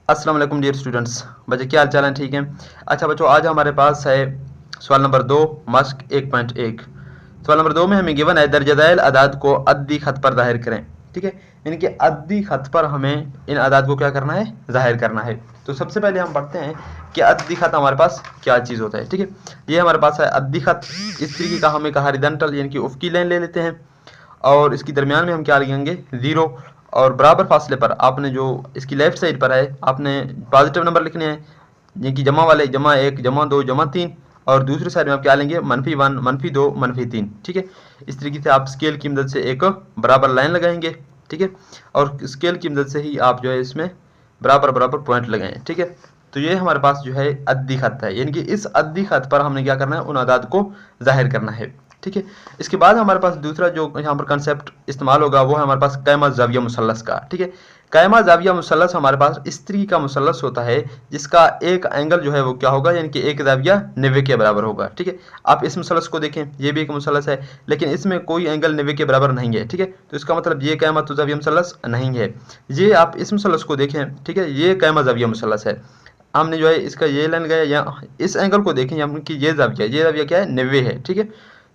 अस्सलाम वालेकुम dear students. बच्चे क्या हाल चाल है? ठीक है। अच्छा बच्चों, आज हमारे पास है सवाल नंबर 2 मश्क 1.1। सवाल नंबर 2 में हमें गिवन है दर्ज दैल अदाद को अद्दी खत पर जाहिर करें। ठीक है, यानी कि अद्दी खत पर हमें इन अदाद को क्या करना है? जाहिर करना है। तो सबसे पहले हम पढ़ते हैं कि अद्दी खत हमारे पास क्या चीज़ होता है। ठीक है, ये हमारे पास है अद्दी खत। इस तरीके का हम एक हॉरिजॉन्टल यानी कि उफ़क़ी लाइन ले लेते हैं और इसकी दरमियान में हम क्या लिखेंगे? ज़ीरो। और बराबर फासले पर आपने जो इसकी लेफ्ट साइड पर है आपने पॉजिटिव नंबर लिखने हैं, यानी कि जमा वाले, जमा 1, जमा 2, जमा 3। और दूसरी साइड में आप क्या लेंगे? -1, -2, -3। ठीक है, इस तरीके से आप स्केल की मदद से एक बराबर लाइन लगाएंगे। ठीक है, और स्केल की मदद से ही आप जो है इसमें बराबर बराबर पॉइंट लगाएं। ठीक है, तो ये हमारे पास जो है अद्दी खत है, यानी कि इस अद्दी खत पर हमने क्या करना है? उन अदाद को जाहिर करना है। ठीक है, इसके बाद हमारे पास दूसरा जो यहाँ पर कंसेप्ट इस्तेमाल होगा वो है हमारे पास कायमा ज़ाविया मुसल्लस का। ठीक है, कायमा ज़ाविया मुसल्लस हमारे पास इस तरीके का मुसल्लस होता है जिसका एक एंगल जो है वो क्या होगा? यानी कि एक ज़ाविया 90 के बराबर होगा। ठीक है, आप इस मुसल्लस को देखें, ये भी एक मुसल्लस है लेकिन इसमें कोई एंगल 90 के बराबर नहीं है। ठीक है, तो इसका मतलब ये कायमा ज़ाविया मुसल्लस नहीं है। ये आप इस मुसल्लस को देखें, ठीक है, ये कायमा ज़ाविया मुसल्लस है। हमने जो है इसका ये लाइन लगाया या इस एंगल को देखें, यानी कि ये ज़ाविया क्या है? 90 है। ठीक है,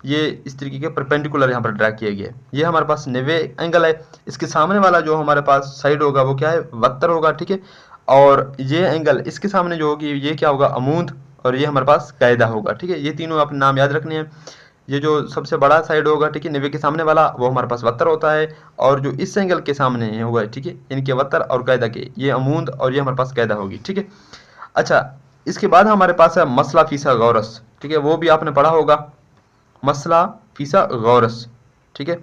ये इस तरीके के परपेंडिकुलर यहाँ पर ड्रा किया गया है। ये हमारे पास 90 एंगल है। इसके सामने वाला जो हमारे पास साइड होगा वो क्या है? 72 होगा। ठीक है, और ये एंगल इसके सामने जो होगी ये क्या होगा? अमूद। और ये हमारे पास कायदा होगा। ठीक है, ये तीनों अपने नाम याद रखने हैं। ये जो सबसे बड़ा साइड होगा, ठीक है, 90 के सामने वाला, वो हमारे पास 72 होता है। और जो इस एंगल के सामने होगा, ठीक है, इनके 72 और कायदा के, ये अमूद और ये हमारे पास कायदा होगी। ठीक है, अच्छा, इसके बाद हमारे पास है मसला फीसा गौरस। ठीक है, वो भी आपने पढ़ा होगा, मसला फीसा गौरस। ठीक है,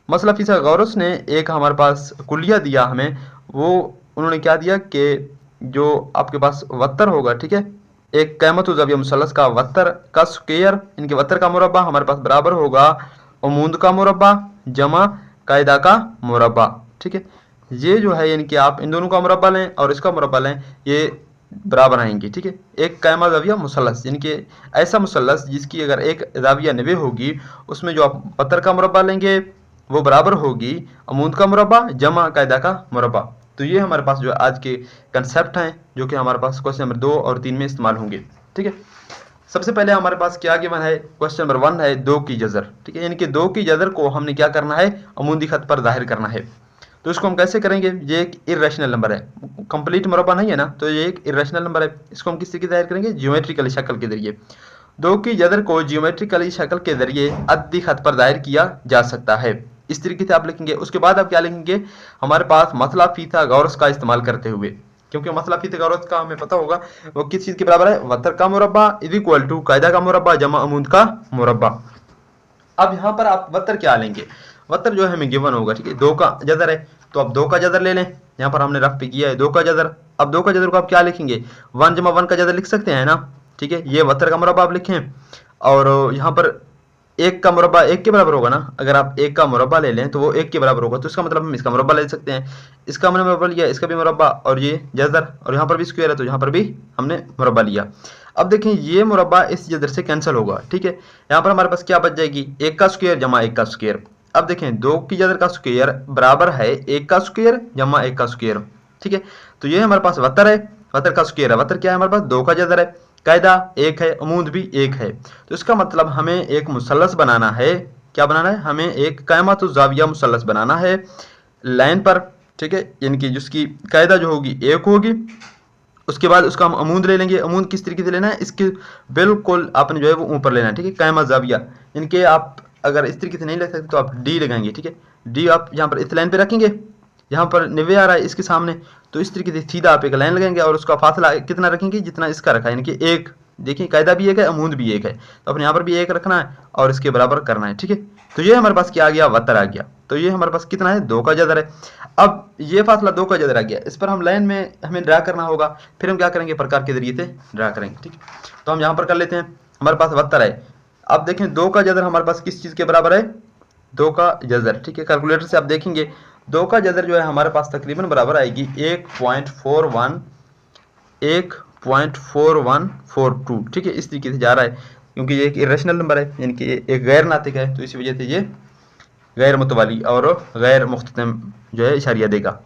मसला फीसा गौरस ने एक हमारे पास कुलिया दिया हमें। वो उन्होंने क्या दिया कि जो आपके पास वत्तर होगा, ठीक है, एक क़ैमत ज़ाविया मुसल्लस का वत्तर का स्क्वायर, इनके वत्तर का मुरब्बा हमारे पास बराबर होगा उमूद का मुरब्बा जमा कायदा का मुरब्बा। ठीक है, ये जो है यानी कि आप इन दोनों का मुरब्बा लें और इसका मुरब्बा लें, ये बराबर आएंगे। ठीक है, एक कायमा ज़ाविया मुसल्लस, यानी कि ऐसा मुसल्लस जिसकी अगर एक ज़ाविया 90 होगी, उसमें जो आप पत्थर का मुरब्बा लेंगे वो बराबर होगी अमूद का मुरब्बा जमा कायदा का मुरब्बा। तो ये हमारे पास जो आज के कंसेप्ट हैं जो कि हमारे पास क्वेश्चन नंबर 2 और 3 में इस्तेमाल होंगे। ठीक है, सबसे पहले हमारे पास क्या गिवन है? क्वेश्चन नंबर 1 है 2 की जज़र। ठीक है, यानी कि 2 की जज़र को हमने क्या करना है? अमूदी खत पर जाहिर करना है। तो इसको हम कैसे करेंगे? ये एक इर्रेशनल नंबर है, कंप्लीट मुरब्बा नहीं है ना, तो ये एक इर्रेशनल नंबर है। इसको हम किस तरीके से जाहिर करेंगे? ज्योमेट्रिकली शक्ल के जरिए। 2 की जदर को ज्योमेट्रिकली शक्ल के जरिए अद्दी खत पर जाहिर किया जा सकता है। इस तरीके से आप लिखेंगे। उसके बाद आप क्या लिखेंगे? हमारे पास मसला फीता गौरस का इस्तेमाल करते हुए, क्योंकि मसला फीता गौरस का हमें पता होगा वो किस चीज़ के बराबर है? वत्तर का मुरब्बा इज इक्वल टू कायदा का मुरब्बा जमा अमूद का मुरब्बा। अब यहाँ पर आप वत्तर क्या लेंगे? वत्तर जो है हमें गिवन होगा, ठीक है, 2 का जदर है, तो आप 2 का जदर ले लें। यहाँ पर हमने रफ पे किया है 2 का जदर। अब 2 का जदर को आप क्या लिखेंगे? 1 जमा 1 का जदर लिख सकते हैं ना। ठीक है, ये वत्तर का मुरब्बा आप लिखें और यहाँ पर 1 का मुरब्बा 1 के बराबर होगा ना। अगर आप 1 का मुरब्बा ले लें तो वो 1 के बराबर होगा, तो इसका मतलब हम इसका मुरब्बा ले सकते हैं। इसका हमने मुरब्बा लिया, इसका भी मुरब्बा, और ये जदर, और यहाँ पर भी स्क्वायर है तो यहाँ पर भी हमने मुरब्बा लिया। अब देखें ये मुरब्बा इस जदर से कैंसिल होगा। ठीक है, यहाँ पर हमारे पास क्या बच जाएगी? 1 का स्क्वायर जमा 1 का स्क्वायर। अब देखें 2 की जदर का स्क्वायर बराबर है 1 का स्क्वायर जमा 1 का स्क्वायर। ठीक है, तो ये हमारे पास वत्तर है, वत्तर का स्क्वायर है। वत्तर क्या है? हमारे पास 2 का जदर है, कायदा 1 है, अमूद भी 1 है। तो इसका मतलब हमें एक मुसल्लस बनाना है। क्या बनाना है? हमें एक कायमत ज़ाविया मुसल्लस बनाना है लाइन पर। ठीक है, यानी कि जिसकी कायदा जो होगी 1 होगी। उसके बाद उसका हम अमूद ले लेंगे। अमूद किस तरीके से लेना है? इसके बिल्कुल आपने जो है वो ऊपर लेना है। ठीक है, कायमा ज़ाविया, यानी कि आप अगर इस तरीके से नहीं ले सकते तो आप डी लगाएंगे। ठीक है, डी आप यहाँ पर इस लाइन पे रखेंगे, यहाँ पर 90 आ रहा है इसके सामने, तो इस तरीके से सीधा आप एक लाइन लगाएंगे और उसका फासला कितना रखेंगे? जितना इसका रखा है, यानी कि 1। देखिए कायदा भी 1 है, अमूद भी 1 है, तो अपने यहाँ पर भी 1 रखना है और इसके बराबर करना है। ठीक है, तो ये हमारे पास क्या आ गया? वत्तर आ गया। तो ये हमारे पास कितना है? 2 का जदर है। अब ये फासला 2 का जदर आ गया, इस पर हम लाइन में हमें ड्रा करना होगा। फिर हम क्या करेंगे? प्रकार के जरिए से ड्रा करेंगे। ठीक है, तो हम यहाँ पर कर लेते हैं। हमारे पास वत्तर है। अब देखें 2 का जदर हमारे पास किस चीज़ के बराबर है? 2 का जदर। ठीक है, कैलकुलेटर से आप देखेंगे 2 का जदर जो है हमारे पास तकरीबन बराबर आएगी 1.4142। ठीक है, इस तरीके से जा रहा है, क्योंकि ये एक इरेशनल नंबर है, यानी कि एक गैर नातिक है, तो इसी वजह से ये गैर मुतवाली और गैर मुख्ततम जो है इशारिया देगा।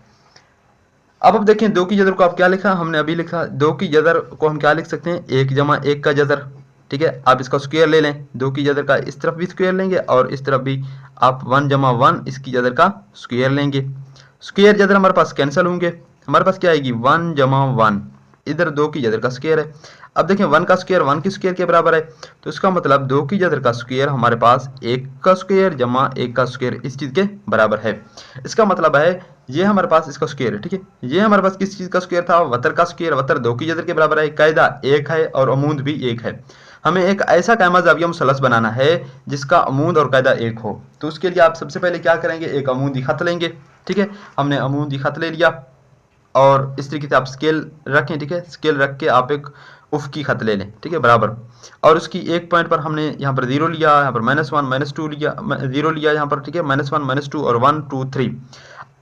अब देखें दो की जदर को आप क्या लिखा, हमने अभी लिखा दो की जदर को हम क्या लिख सकते हैं, एक जमा एक का जदर। ठीक है, आप इसका स्क्वायर ले लें, दो की जदर का इस तरफ भी स्क्वायर लेंगे और इस तरफ भी आप 1 जमा 1 इसकी जदर का स्क्वायर लेंगे। स्क्वायर जदर हमारे पास कैंसिल होंगे, हमारे पास क्या आएगी 1 जमा 1, इधर दो की जदर का स्क्वायर है। अब देखें 1 का स्क्वायर 1 की स्क्वायर के बराबर है, तो इसका मतलब दो की जदर का स्क्वायर हमारे पास एक का स्क्वायर जमा एक का स्क्वायर इस चीज के बराबर है। इसका मतलब है ये हमारे पास इसका स्क्वायर है। ठीक है, ये हमारे पास किस चीज का स्क्वायर था, वतर का स्क्वायर, वतर दो की जदर के बराबर है, कायदा एक है और अमूद भी एक है। हमें एक ऐसा कायमा जाविया मुसलस बनाना है जिसका अमूद और कायदा एक हो, तो उसके लिए आप सबसे पहले क्या करेंगे, एक अमूदी खत लेंगे। ठीक है, हमने अमूदी खत ले लिया और इस तरीके से आप स्केल रखें। ठीक है, स्केल रख के आप एक उफ की खत ले लें। ठीक है, बराबर, और उसकी एक पॉइंट पर हमने यहाँ पर 0 लिया, यहाँ पर -1 -2 लिया, 0 लिया यहाँ पर। ठीक है, -1 -2 और 1 2 3।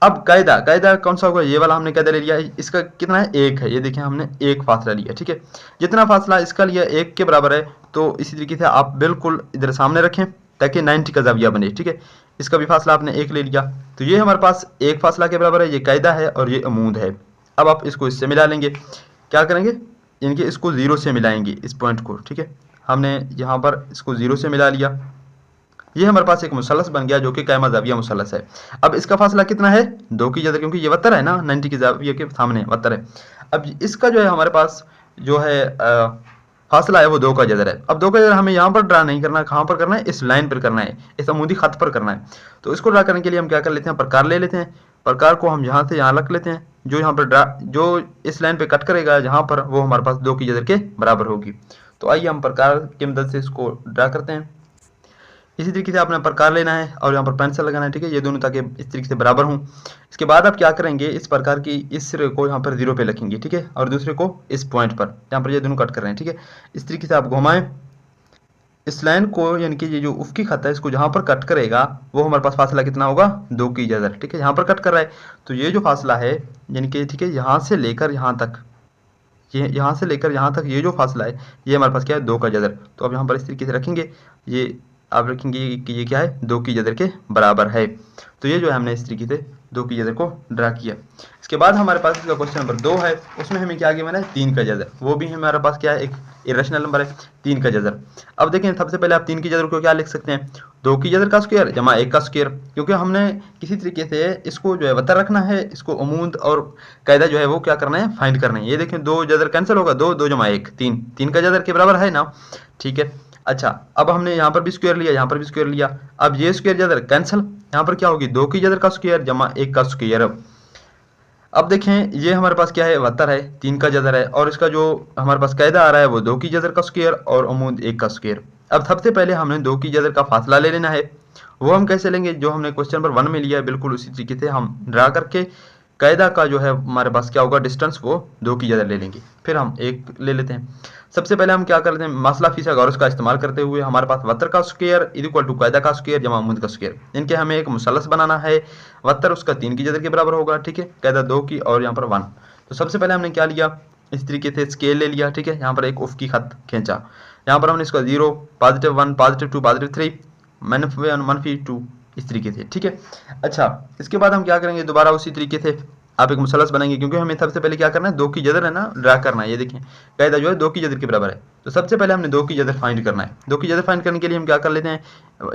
अब कायदा कायदा कौन सा होगा, ये वाला हमने कायदा ले लिया, इसका कितना है, एक है। ये देखें हमने एक फासला लिया। ठीक है, जितना फासला इसका लिया एक के बराबर है, तो इसी तरीके से आप बिल्कुल इधर सामने रखें ताकि 90 का जाविया बने। ठीक है, इसका भी फासला आपने एक ले लिया, तो ये हमारे पास एक फासला के बराबर है, ये कायदा है और ये अमूद है। अब आप इसको इससे मिला लेंगे, क्या करेंगे, यानी कि इसको 0 से मिलाएंगे इस पॉइंट को। ठीक है, हमने यहाँ पर इसको 0 से मिला लिया, ये हमारे पास एक मुसलस बन गया जो कि कायमा जाविया मुसलस है। अब इसका फासला कितना है, दो की जदर, क्योंकि ये वतर है ना, 90 की जाविया के सामने वतर है। अब इसका जो है हमारे पास जो है फासला है वो दो का जदर है। अब दो का जदर हमें यहाँ पर ड्रा नहीं करना है, कहाँ पर करना है, इस लाइन पर करना है, इस अमूदी खत पर करना है। तो इसको ड्रा करने के लिए हम क्या कर लेते हैं, प्रकार ले लेते हैं। प्रकार को हम यहाँ से यहाँ रख लेते हैं, जो यहाँ पर ड्रा जो इस लाइन पे कट करेगा जहाँ पर, वो हमारे पास दो की जदर के बराबर होगी। तो आइए हम प्रकार की मदद से इसको ड्रा करते हैं। इसी तरीके से आपने प्रकार लेना है और यहाँ पर पेंसिल लगाना है। ठीक है, ये दोनों ताकि इस तरीके से बराबर हों। इसके बाद आप क्या करेंगे, इस प्रकार की इस सिरे को यहाँ पर 0 पे लिखेंगे। ठीक है, और दूसरे को इस पॉइंट पर, यहाँ पर ये दोनों कट कर रहे हैं। ठीक है, इस तरीके से आप घुमाएं इस लाइन को, यानी कि ये जो उफकी खत है इसको जहाँ पर कट करेगा वो हमारे पास फासला कितना होगा, दो की जदर। ठीक है, यहाँ पर कट कर रहा है तो ये जो फासला है, यानी कि ठीक है, यहाँ से लेकर यहाँ तक, ये यहाँ से लेकर यहाँ तक ये जो फासला है ये हमारे पास क्या है, दो का जदर। तो अब यहाँ पर इस तरीके से रखेंगे, ये आप रखेंगे कि ये क्या है, दो की जदर के बराबर है। तो ये जो है हमने इस तरीके से दो की जदर को ड्रा किया। इसके बाद हमारे पास इसका क्वेश्चन नंबर 2 है, उसमें हमें क्या गिवन है, 3 का जदर, वो भी हमारे पास क्या है, एक इरेशनल नंबर है 3 का जदर। अब देखें सबसे पहले आप 3 की जदर को क्या लिख सकते हैं, दो की जदर का स्क्वायर जमा एक का स्क्वायर, क्योंकि हमने किसी तरीके से इसको जो है वतर रखना है, इसको अमूद और कायदा जो है वो क्या करना है, फाइंड करना है। ये देखें दो जदर कैंसिल होगा, दो दो जमा एक, 3 3 का जदर के बराबर है ना। ठीक है, अच्छा, अब हमने यहाँ पर भी स्क्वायर लिया, यहाँ पर भी स्क्वायर लिया, अब ये स्क्वायर जदर कैंसिल, यहाँ पर क्या होगी, दो की जदर का स्क्वायर जमा एक का स्क्वायर। अब देखें ये हमारे पास क्या है, वतर है, 3 का जदर है, और इसका जो हमारे पास कायदा आ रहा है वो दो की जदर का स्क्वायर और अमूद एक का स्क्वायर। अब सबसे पहले हमने दो की जदर का फासला ले लेना है, वो हम कैसे लेंगे, जो हमने क्वेश्चन नंबर 1 में लिया है बिल्कुल उसी तरीके से हम ड्रा करके कायदा का जो है हमारे पास क्या होगा, डिस्टेंस, वो दो की जदर ले लेंगे। फिर हम एक ले लेते हैं। सबसे पहले हम क्या करते हैं, मासला फिसागोरस का इस्तेमाल करते हुए हमारे पास वतर का स्क्वायर इक्वल टू कायदा का स्क्वायर जमा अमूद का स्क्वायर, इनके हमें एक मुसलस बनाना है। वतर उसका 3 की जदर के बराबर होगा। ठीक है, कायदा 2 की और यहाँ पर 1। तो सबसे पहले हमने क्या लिया, इस तरीके से स्केल ले लिया। ठीक है, यहाँ पर एक उफ की खत खींचा, यहाँ पर हमने इसका 0 +1 +2 +3 -1 -2 इस तरीके से। ठीक है, अच्छा, इसके बाद हम क्या करेंगे, दोबारा उसी तरीके से आप एक मुसलस बनाएंगे, क्योंकि हमें सबसे पहले क्या करना है, दो की जदर है ना, ड्रा करना है। ये देखें कायदा जो है दो की जदर के बराबर है, तो सबसे पहले हमने दो की जदर फाइंड करना है। दो की जदर फाइंड करने के लिए हम क्या कर लेते हैं,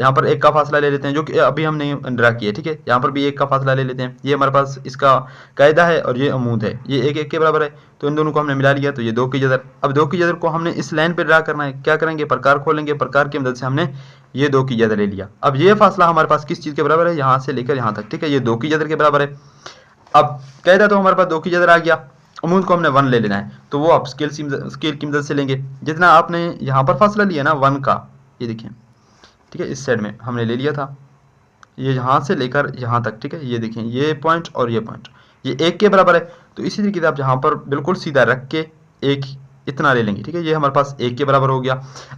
यहाँ पर एक का फासला ले लेते हैं, जो कि अभी हमने ड्रा किया। ठीक है, यहाँ पर भी एक का फासला ले लेते हैं, ये हमारे पास इसका कायदा है और ये अमूद है, ये एक एक के बराबर है, तो इन दोनों को हमने मिला लिया, तो ये दो की जदर। अब दो की जदर को हमने इस लाइन पर ड्रा करना है, क्या करेंगे, प्रकार खोलेंगे, प्रकार की मदद से हमने ये दो की जदर ले लिया। अब ये फासला हमारे पास किस चीज़ के बराबर है, यहाँ से लेकर यहाँ तक। ठीक है, ये दो की जदर के बराबर है। अब कायदा तो हमारे पास दो की जदर आ गया, अमूद को हमने 1 ले लेना है, तो वो आप स्केल की मदद से लेंगे। जितना आपने यहाँ पर फासला लिया ना 1 का, ये देखिए, ठीक है, इस साइड में हमने ले लिया था, ये यहाँ से लेकर यहाँ तक। ठीक है, ये देखें, ये पॉइंट और ये पॉइंट ये एक के बराबर है, तो इसी तरीके से आप यहाँ पर बिल्कुल सीधा रख के एक इतना ले लेंगे। ठीक है, ये हमारे पास एक के बराबर हो गया।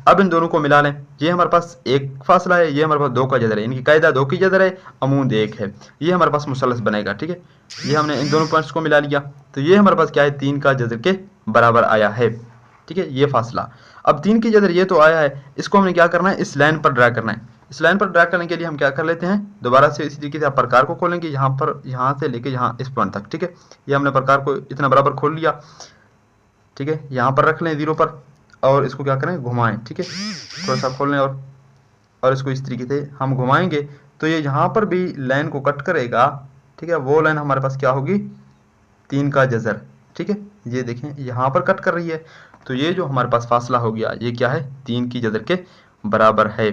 अब इन दोनों को मिला लें, ये हमारे पास एक फासला है, ये हमारे पास दो का जदर है, इनकी कायदा दो की जदर है, अमूद एक है, ये हमारे पास मुसलस बनेगा। ठीक है, ये हमने इन दोनों पॉइंट्स को मिला लिया, तो ये हमारे पास क्या है, 3 का जदर के बराबर आया है। ठीक है, ये फासला। अब 3 की जदर ये तो आया है, इसको हमने क्या करना है, इस लाइन पर ड्रा करना है। इस लाइन पर ड्रैग करने के लिए हम क्या कर लेते हैं, दोबारा से इसी तरीके से आप प्रकार को खोलेंगे, यहाँ पर, यहाँ से लेके यहाँ इस पॉइंट तक, ठीक है। ये हमने प्रकार को इतना बराबर खोल लिया, ठीक है। यहाँ पर रख लें 0 पर और इसको क्या करें, घुमाएं, ठीक है। थोड़ा सा खोल लें और इसको इस तरीके से हम घुमाएंगे तो ये यहाँ पर भी लाइन को कट करेगा, ठीक है। वो लाइन हमारे पास क्या होगी, 3 का जज़र, ठीक है। ये देखें यहाँ पर कट कर रही है, तो ये जो हमारे पास फासला हो गया ये क्या है, 3 की जज़र के बराबर है।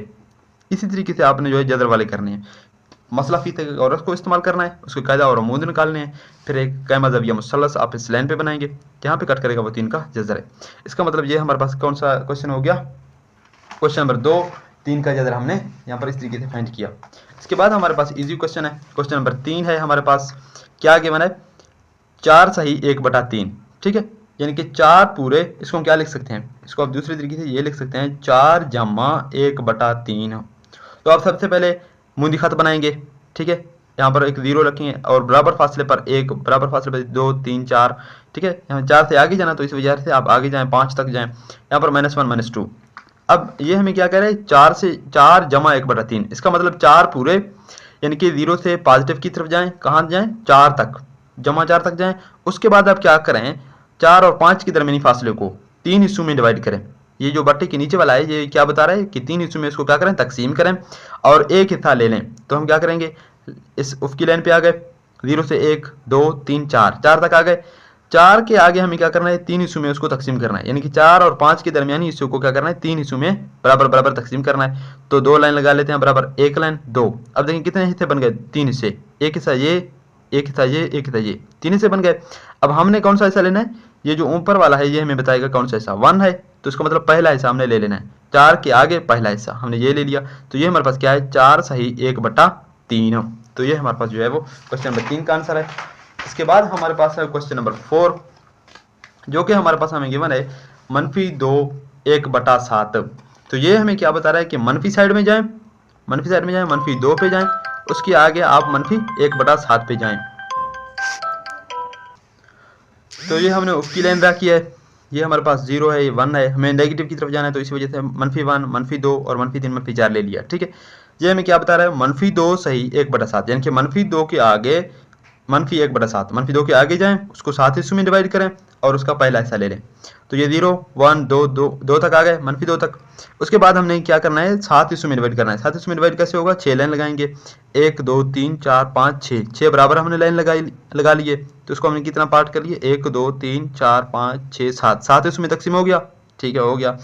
इसी तरीके से आपने जो है जज़र वाले करने हैं, मसला फी और को इस्तेमाल करना है, उसके कायदा और अमूद निकालने हैं, फिर एक कैमा ज़विया मुसल्लस आप इस लाइन पे बनाएंगे, यहाँ पे कट करेगा वो 3 का जज़र है। इसका मतलब ये हमारे पास कौन सा क्वेश्चन हो गया, क्वेश्चन नंबर 2, 3 का जज़र हमने यहाँ पर इस तरीके से फाइंड किया। इसके बाद हमारे पास इजी क्वेश्चन है, क्वेश्चन नंबर 3 है हमारे पास, क्या गिवन है, 4 सही 1/3, ठीक है। यानी कि 4 पूरे, इसको हम क्या लिख सकते हैं, इसको आप दूसरे तरीके से ये लिख सकते हैं 4 जमा 1/3। तो आप सबसे पहले मुंदी खत बनाएंगे, ठीक है। यहाँ पर एक 0 रखेंगे और बराबर फासले पर 1, बराबर फासले पर 2, 3, 4, ठीक है। यहाँ 4 से आगे जाना तो इस वजह से आप आगे जाएं, 5 तक जाएं, यहाँ पर -1 -2। अब ये हमें क्या कह रहे हैं, 4 जमा 1/3, इसका मतलब 4 पूरे, यानी कि 0 से पॉजिटिव की तरफ जाएं, कहाँ जाएं, 4 तक, जमा 4 तक जाएं। उसके बाद आप क्या करें, 4 और 5 के दरमियानी फासले को 3 हिस्सों में डिवाइड करें। ये जो बट्टे के नीचे वाला है ये क्या बता रहा है कि 3 हिस्सों में इसको क्या करें, तकसीम करें और एक हिस्सा ले लें। तो हम क्या करेंगे, इस उफ़की लाइन पे आ गए, 0 से 1, 2, 3, 4 तक आ गए। 4 के आगे हमें क्या करना है, 3 हिस्सों में उसको तकसीम करना है, यानी कि 4 और 5 के दरमियानी हिस्सों को क्या करना है, 3 हिस्सों में बराबर बराबर तकसीम करना है। तो 2 लाइन लगा लेते हैं बराबर, 1 लाइन 2। अब देखिए कितने हिस्से बन गए, 3 हिस्से, एक हिस्सा ये, एक हिस्सा ये, एक हिस्सा ये, 3 हिस्से बन गए। अब हमने कौन सा हिस्सा लेना है, ये जो ऊपर वाला है ये हमें बताएगा कौन सा हिस्सा, 1 है, तो इसका मतलब पहला हिस्सा हमने ले लेना है। 4 के आगे पहला हिस्सा हमने ये ले लिया, तो ये हमारे पास क्या है, 4 सही 1/3। तो ये हमारे पास जो है वो क्वेश्चन नंबर 3 का आंसर है। इसके बाद हमारे पास है क्वेश्चन नंबर 4, जो कि हमारे पास हमें गिवन है -2 1/7। तो ये हमें क्या बता रहा है कि मनफी साइड में जाएं, मनफी साइड में जाएं, -2 पे जाएं, उसके आगे आप -1/7 पे जाएं। तो ये हमने उसकी लाइन ड्रा किया है, ये हमारे पास 0 है, ये 1 है, हमें नेगेटिव की तरफ जाना है, तो इसी वजह से -1, -2 और -3, -4 ले लिया, ठीक है। ये हमें क्या बता रहा है, -2 सही 1/7, यानी कि -2 के आगे, -1/7, -2 के आगे जाएं, उसको 7 हिस्सों में डिवाइड करें और उसका पहला हिस्सा ले लें। तो ये 0, 1, 2, 2 तक आ गए, -2 तक। उसके बाद हमने क्या करना है, 7 हिस्सों में डिवाइड करना है। 7 हिस्सों में डिवाइड कैसे होगा, 6 लाइन लगाएंगे, 1, 2, 3, 4, 5, 6 बराबर हमने लाइन लगा लिए। तो उसको हमने कितना पार्ट कर लिए, 1, 2, 3, 4, 5, 6, 7 हिस्सों में तकसीम हो गया, ठीक है, हो गया।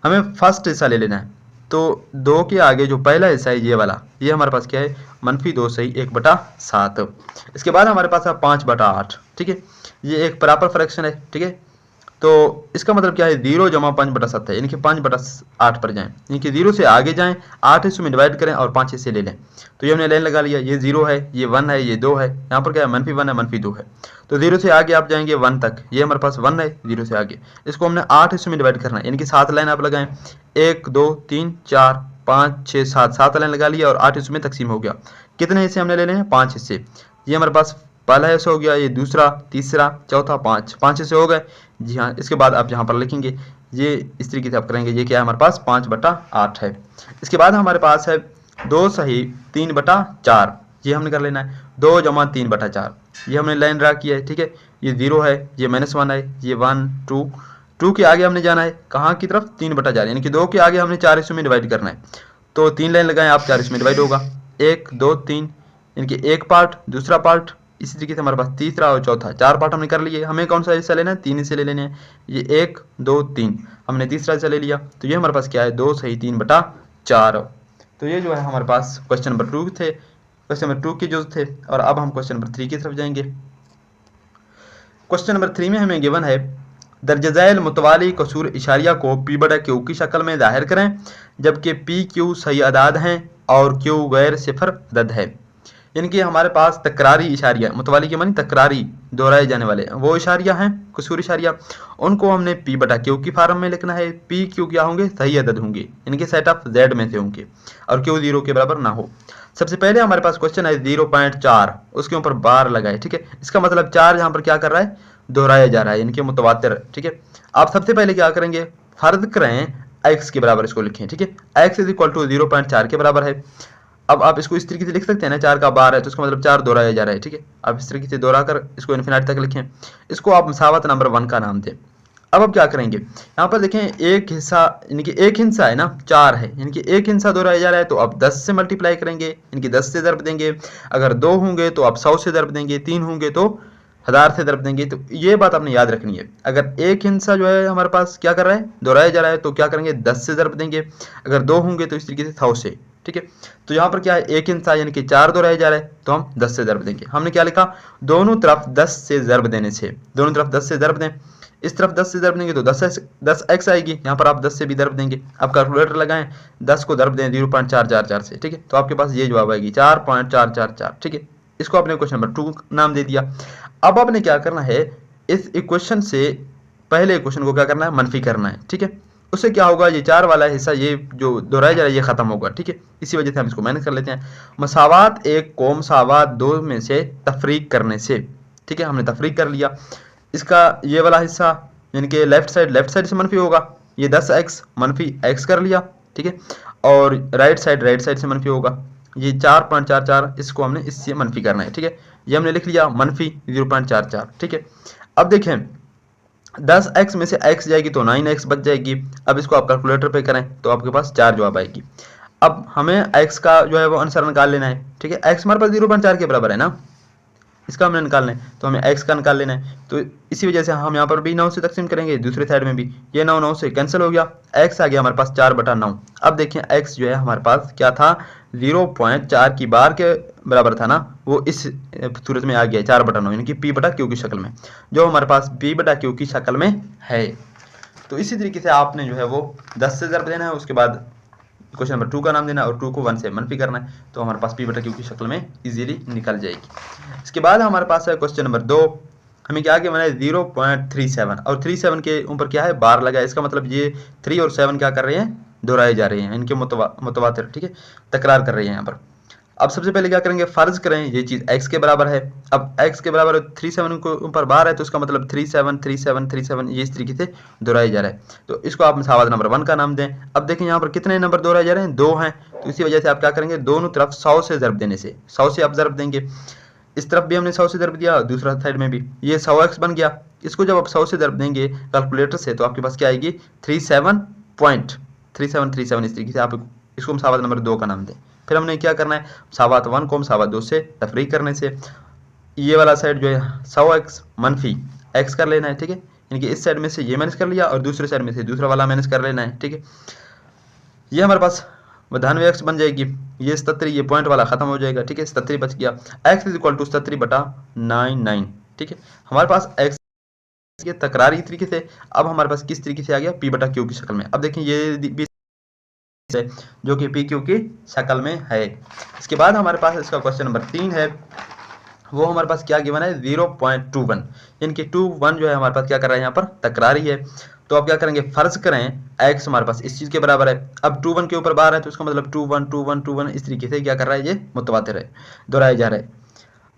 हमें फर्स्ट हिस्सा ले लेना है, तो 2 के आगे जो पहला हिस्सा है ये वाला, ये हमारे पास क्या है, -2 सही 1/7। इसके बाद हमारे पास है 5/8, ठीक है। ये एक प्रॉपर फ्रैक्शन है, ठीक है। तो इसका मतलब क्या है, 0 जमा 5/7 है, यानी कि 5/8 पर जाएं, यानी कि 0 से आगे जाएं, 8 हिस्सों में डिवाइड करें और 5 हिस्से ले लें। तो ये हमने लाइन लगा लिया, ये 0 है, ये 1 है, ये 2 है, यहाँ पर क्या है, -1 है, -2 है। तो 0 से आगे आप जाएंगे 1 तक, ये हमारे पास 1 है, 0 से आगे इसको हमने 8 हिस्सों में डिवाइड करना है, यानी कि 7 लाइन आप लगाएं, 1, 2, 3, 4, 5, 6, 7 लाइन लगा लिया और 8 हिस्सों में तकसीम हो गया। कितने हिस्से हमने ले लेने हैं, 5 हिस्से। ये हमारे पास पहला हिस्सा हो गया, ये दूसरा, तीसरा, चौथा, 5 हिस्से हो गए। जी हाँ, इसके बाद आप यहाँ पर लिखेंगे, ये इस तरीके से आप करेंगे, ये क्या है हमारे पास 5/8 है। इसके बाद हमारे पास है 2 सही 3/4, ये हमने कर लेना है, 2 जमा 3/4, ये हमने लाइन ड्रा किया है, ठीक है। ये 0 है, ये -1 है, ये 1, 2 के आगे हमने जाना है, कहाँ की तरफ, 3/4, यानी कि 2 के आगे हमने 4 हिस्सों में डिवाइड करना है। तो 3 लाइन लगाएं आप, 4 हिस्सों में डिवाइड होगा, 1, 2, 3, यानी कि एक पार्ट, दूसरा पार्ट, इसी तरीके से हमारे पास तीसरा और चौथा, 4 पार्ट हमने कर लिए। हमें कौन सा हिस्सा लेना है, 3 हिस्से ले लेने हैं, ये 1, 2, 3, हमने तीसरा हिस्सा ले लिया। तो ये हमारे पास क्या है, 2 सही 3/4। तो ये जो है हमारे पास क्वेश्चन नंबर 2 थे, क्वेश्चन नंबर 2 के जो थे। और अब हम क्वेश्चन नंबर 3 की तरफ जाएंगे। क्वेश्चन नंबर 3 में हमें गिवन है, दर्ज झैल मुतवाली कसूर इशारिया को P/Q की शक्ल में जाहिर करें, जबकि PQ सही अदाद हैं और Q गैर सिफर रद्द है। यानी कि हमारे पास तकरारी इशारिया, मुतवाली के मानी तकरारी, दोहराए जाने वाले वो इशारिया हैं, कसूर इशारिया, उनको हमने P/Q की फार्म में लिखना है। PQ क्या होंगे, सही अदद होंगे, यानी कि सेट ऑफ Z में से होंगे और Q 0 के बराबर ना हो। सबसे पहले हमारे पास क्वेश्चन है 0.4, उसके ऊपर बार लगाए, ठीक है। इसका मतलब 4 यहाँ पर क्या कर रहा है, दोहराया जा रहा है, यानी कि मुतवातिर, ठीक है। आप सबसे पहले क्या करेंगे, फर्ज करें x के बराबर इसको लिखें, ठीक है। x इज इक्वल टू 0.4 के बराबर है। अब आप इसको इस तरीके से लिख सकते हैं ना, 4 का बार है तो इसका मतलब 4 दोहराया जा रहा है, ठीक है। आप इस तरीके से दोहरा कर इसको इन्फिनिटी तक लिखें। इसको आप मसावत नंबर 1 का नाम दें। अब क्या करेंगे, यहाँ पर देखें एक हिस्सा यानी कि एक हिस्सा है ना 4 है, यानी कि एक हिस्सा दोहराया जा रहा है तो आप 10 से मल्टीप्लाई करेंगे, यानी कि 10 से ज़रब देंगे। अगर 2 होंगे तो आप 100 से ज़रब देंगे, 3 होंगे तो 1000 से ज़रब देंगे। तो ये बात आपने याद रखनी है। अगर एक हिस्सा जो है हमारे पास क्या कर रहा है, दोहराया जा रहा है, तो क्या करेंगे 10 से ज़रब देंगे। अगर 2 होंगे तो इस तरीके से 100 से, ठीक है। तो यहाँ पर क्या है, एक हिस्सा यानी कि 4 दोहराया जा रहा है तो हम 10 से ज़रब देंगे। हमने क्या लिखा, दोनों तरफ 10 से ज़रब देने से, दोनों तरफ 10 से ज़रब दें। इस तरफ 10 से ज़रब देंगे तो 10x आएगी, यहाँ पर आप 10 से भी ज़रब देंगे। आप कैलकुलेटर लगाएं, 10 को ज़रब दें 0.444 से, ठीक है। तो आपके पास ये जवाब आएगी 4.444, ठीक है। इसको आपने क्वेश्चन नंबर 2 नाम दे दिया। अब आपने क्या करना है, इस इक्वेशन से पहले इक्वेशन को क्या करना है, मनफी करना है, ठीक है। उससे क्या होगा, ये 4 वाला हिस्सा ये जो दोहराया जा रहा है ये खत्म होगा, ठीक है। इसी वजह से हम इसको मैनेज कर लेते हैं। मसावात 1 को मसावात 2 में से तफरीक करने से, ठीक है। हमने तफरीक कर लिया। इसका ये वाला हिस्सा यानी कि लेफ्ट साइड से मनफी होगा, ये 10x मनफी x कर लिया, ठीक है। और राइट साइड से मनफी होगा, ये 4.44 इसको हमने इससे मनफी करना है, ठीक है। ये हमने लिख लिया मनफी 0.44, ठीक है। अब देखें 10x में से x जाएगी तो 9x बच जाएगी। अब इसको आप कैलकुलेटर पे करें तो आपके पास 4 जवाब आएगी। अब हमें x का जो है वो आंसर निकाल लेना है, ठीक है। x हमारे पास 0.4 के बराबर है ना, इसका हमने निकालना है तो हमें x का निकाल लेना है। तो इसी वजह से हम यहाँ पर भी 9 से तकसीम करेंगे, दूसरे साइड में भी ये 9 से कैंसिल हो गया, x आ गया हमारे पास 4/9। अब देखिए x जो है हमारे पास क्या था, 0.4 की बार के बराबर था ना, वो इस सूरत में आ गया 4/9 यानी कि p/q की शक्ल में, जो हमारे पास p/q की शक्ल में है। तो इसी तरीके से आपने जो है वो 10 से ज़रब देना है, उसके बाद क्वेश्चन नंबर 2 का नाम देना और 2 को 1 से मनफी करना है, तो हमारे पास p/q की शक्ल में इजीली निकल जाएगी। इसके बाद हमारे पास है क्वेश्चन नंबर 2। हमें क्या किया, मैंने 0.37 और 37 के ऊपर क्या है, बार लगा है। इसका मतलब ये 3 और 7 क्या कर रहे हैं, दोहराए जा रहे हैं, इनके मुतवातिर, ठीक है, तकरार कर रहे हैं यहाँ पर। अब सबसे पहले क्या करेंगे, फर्ज करें ये चीज़ x के बराबर है। अब x के बराबर 37 को ऊपर बार है तो इसका मतलब 37 ये इस तरीके से दोहराया जा रहा है। तो इसको आप मसावत नंबर 1 का नाम दें। अब देखें यहाँ पर कितने नंबर दोहराए जा रहे हैं, 2 हैं। तो इसी वजह से आप क्या करेंगे, दोनों तरफ 100 से ज़रब देने से, 100 से आप ज़रब देंगे। इस तरफ भी हमने 100 से ज़रब दिया, दूसरा साइड में भी ये 100x बन गया। इसको जब आप 100 से ज़रब देंगे कैलकुलेटर से तो आपके पास क्या आएगी, 37.3737। इस तरीके से आप इसको मसावत नंबर 2 का नाम दें। फिर हमने क्या करना है, मसावत 1 को मसावत 2 से तफरीक करने से ये वाला साइड जो है 100x मनफी x कर लेना है, ठीक है। यानी कि इस साइड में से ये माइनस कर लिया और दूसरे साइड में से दूसरा वाला माइनस कर लेना है, ठीक है। ये हमारे पास 92x बन जाएगी, ये 77, ये पॉइंट वाला खत्म हो जाएगा, ठीक है। 77 बच गया, x इज इक्वल टू 77/99, ठीक है। हमारे पास x ये तकरारी तरीके से, अब हमारे पास किस तरीके से आ गया, p/q की शक्ल में। अब देखें ये जो कि pq की शक्ल में है। इसके बाद हमारे पास इसका क्वेश्चन नंबर 3 है, वो हमारे पास क्या गिवन है, 0.21 यानी कि 21 जो है हमारे पास क्या कर रहा है, यहाँ पर तकरारी है। तो आप क्या करेंगे, फर्ज करें x हमारे पास इस चीज़ के बराबर है। अब 21 के ऊपर बार है तो इसका मतलब 21 इस तरीके से क्या कर रहा है, ये मुतवातिर है, दोहराया जा रहा है।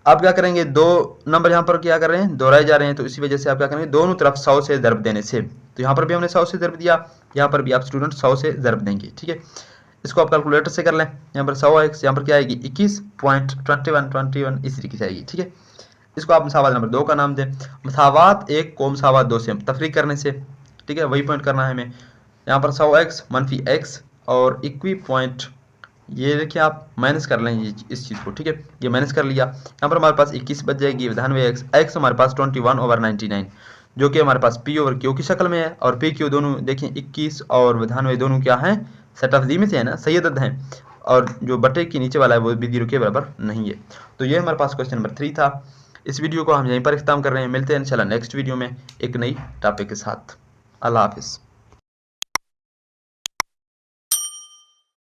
आप क्या करेंगे, 2 नंबर यहाँ पर क्या कर रहे हैं, दोहराए जा रहे हैं। तो इसी वजह से आप क्या करेंगे, दोनों तरफ 100 से ज़रब देने से, तो यहाँ पर भी हमने 100 से ज़रब दिया, यहाँ पर भी आप स्टूडेंट 100 से ज़रब देंगे, ठीक है। इसको आप कैलकुलेटर से कर लें, यहाँ पर 100x यहाँ पर क्या आएगी, 21.21 इस तरीके से आएगी, ठीक है। इसको आप मसावत नंबर 2 का नाम दें। मसावत 1 को मसावत 2 से तफरीक करने से, ठीक है, वही पॉइंट करना है हमें। यहाँ पर 100x मनफी x और इक्वी पॉइंट ये देखिए आप माइनस कर लें इस चीज़ को, ठीक है। ये माइनस कर लिया, यहाँ पर हमारे पास 21 बच जाएगी, 92x, x हमारे पास 21/99 जो कि हमारे पास p/q की शक्ल में है। और p/q दोनों देखें 21 और 92 दोनों क्या हैं, सेट ऑफ दी में से है ना, सही अदद हैं। और जो बटे के नीचे वाला है वो भी 0 के बराबर नहीं है। तो ये हमारे पास क्वेश्चन नंबर 3 था। इस वीडियो को हम यहीं पर इख्तिताम कर रहे हैं, मिलते हैं इंशाल्लाह नेक्स्ट वीडियो में एक नई टॉपिक के साथ। अल्लाह हाफिज़।